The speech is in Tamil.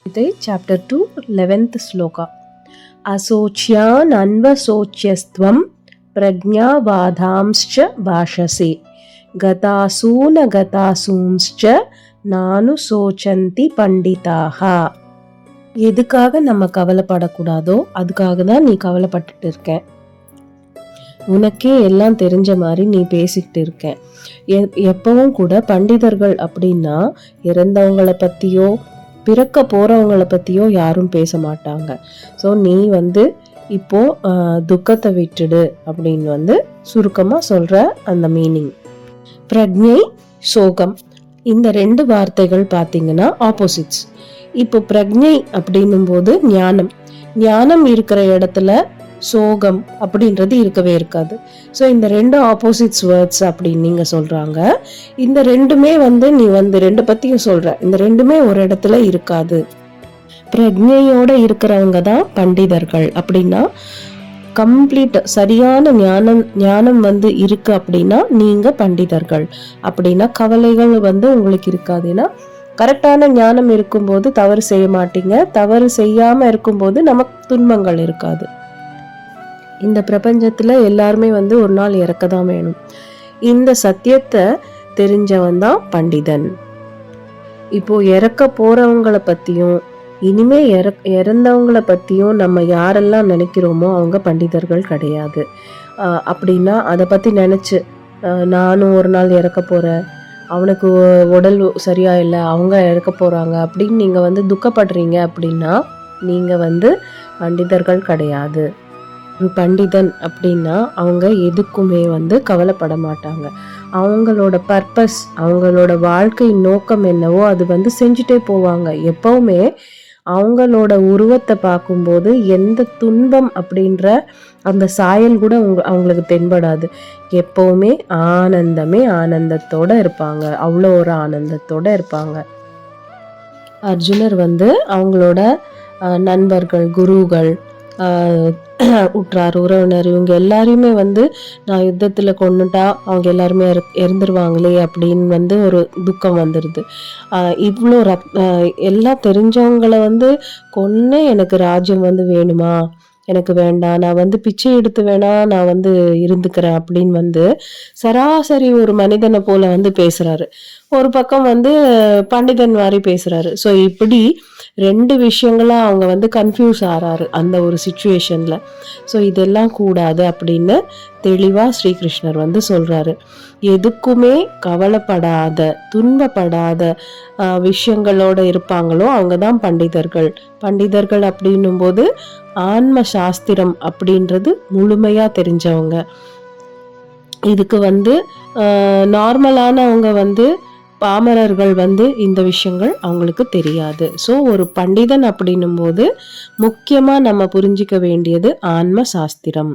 Gita chapter 2 11th sloka. Asocyan anvasochyastvam prajnavadhamscha bhashase gatasuna gatasumscha nanu sochanti panditaha. எதுக்காக நம்ம கவலைப்படக்கூடாதோ அதுக்காக தான் நீ கவலைப்பட்டுட்டு இருக்க. உனக்கே எல்லாம் தெரிஞ்ச மாதிரி நீ பேசிக்கிட்டு இருக்க. எப்பவும் கூட பண்டிதர்கள் அப்படின்னா இறந்தவங்களை பற்றியோ பிறக்க போகிறவங்களை பற்றியோ யாரும் பேச மாட்டாங்க. ஸோ நீ இப்போ துக்கத்தை விட்டுடு அப்படின்னு சுருக்கமாக சொல்கிற அந்த மீனிங். பிரக்ஞை, சோகம், இந்த 2 வார்த்தைகள் பார்த்தீங்கன்னா ஆப்போசிட்ஸ். இப்போ பிரக்ஞை அப்படின்னும் போது ஞானம் இருக்கிற இடத்துல சோகம் அப்படின்றது இருக்கவே இருக்காது. ஸோ இந்த 2 ஆப்போசிட்ஸ் வேர்ட்ஸ் அப்படின்னு நீங்க சொல்றாங்க. இந்த 2மே நீ 2 பத்தியும் சொல்ற, இந்த 2மே ஒரு இடத்துல இருக்காது. பிரக்ஞையோட இருக்கிறவங்க தான் பண்டிதர்கள். அப்படின்னா கம்ப்ளீட் சரியான ஞானம் இருக்கு அப்படின்னா நீங்க பண்டிதர்கள். அப்படின்னா கவலைகள் உங்களுக்கு இருக்காது. ஏன்னா கரெக்டான ஞானம் இருக்கும்போது தவறு செய்ய மாட்டீங்க. தவறு செய்யாம இருக்கும்போது நமக்கு துன்பங்கள் இருக்காது. இந்த பிரபஞ்சத்துல எல்லாருமே ஒரு நாள் இறக்கதான் வேணும். இந்த சத்தியத்தை தெரிஞ்சவன் தான் பண்டிதன். இப்போ இறக்க போறவங்களை பத்தியும் இனிமே இறந்தவங்களை பத்தியும் நம்ம யாரெல்லாம் நினைக்கிறோமோ அவங்க பண்டிதர்கள் கிடையாது. அப்படின்னா அதை பத்தி நினைச்சு நானும் ஒரு நாள் இறக்க போறேன், அவனுக்கு உடல் சரியா இல்லை, அவங்க இறக்க போறாங்க அப்படின்னு நீங்க துக்கப்படுறீங்க அப்படின்னா நீங்க பண்டிதர்கள் கிடையாது. ஒரு பண்டிதன் அப்படின்னா அவங்க எதுக்குமே கவலைப்பட மாட்டாங்க. அவங்களோட பர்பஸ், அவங்களோட வாழ்க்கை நோக்கம் என்னவோ அது செஞ்சுட்டே போவாங்க. எப்பவுமே அவங்களோட உருவத்தை பார்க்கும்போது எந்த துன்பம் அப்படின்ற அந்த சாயல் கூட அவங்களுக்கு தென்படாது. எப்பவுமே ஆனந்தத்தோட இருப்பாங்க. அவ்வளோ ஒரு ஆனந்தத்தோட இருப்பாங்க. அர்ஜுனர் அவங்களோட நண்பர்கள், குருகள், உற்றார் உறவினர் இவங்க எல்லாரையுமே நான் யுத்தத்துல கொன்னுட்டா அவங்க எல்லாருமே இறந்துருவாங்களே அப்படின்னு ஒரு துக்கம் வந்துடுது. இவ்வளோ எல்லாம் தெரிஞ்சவங்களை கொன்னு எனக்கு ராஜ்யம் வேணுமா, எனக்கு வேண்டாம், நான் பிச்சை எடுத்து வேணா நான் இருந்துக்கிறேன் அப்படின்னு சராசரி ஒரு மனிதனை போல பேசுறாரு. ஒரு பக்கம் பண்டிதன் மாதிரி பேசுறாரு. ஸோ இப்படி 2 விஷயங்களா அவங்க கன்ஃபியூஸ் ஆறாரு அந்த ஒரு சிச்சுவேஷன்ல. ஸோ இதெல்லாம் கூடாது அப்படின்னு தெளிவா ஸ்ரீகிருஷ்ணர் சொல்றாரு. எதுக்குமே கவலைப்படாத, துன்பப்படாத விஷயங்களோட இருப்பாங்களோ அவங்கதான் பண்டிதர்கள். பண்டிதர்கள் அப்படின்னும் போது ஆன்ம சாஸ்திரம் அப்படின்றது முழுமையா தெரிஞ்சவங்க. இதுக்கு நார்மலானவங்க பாமரர்கள் இந்த விஷயங்கள் அவங்களுக்கு தெரியாது. ஸோ ஒரு பண்டிதன் அப்படின்னும் போது முக்கியமா நம்ம புரிஞ்சிக்க வேண்டியது ஆன்ம சாஸ்திரம்.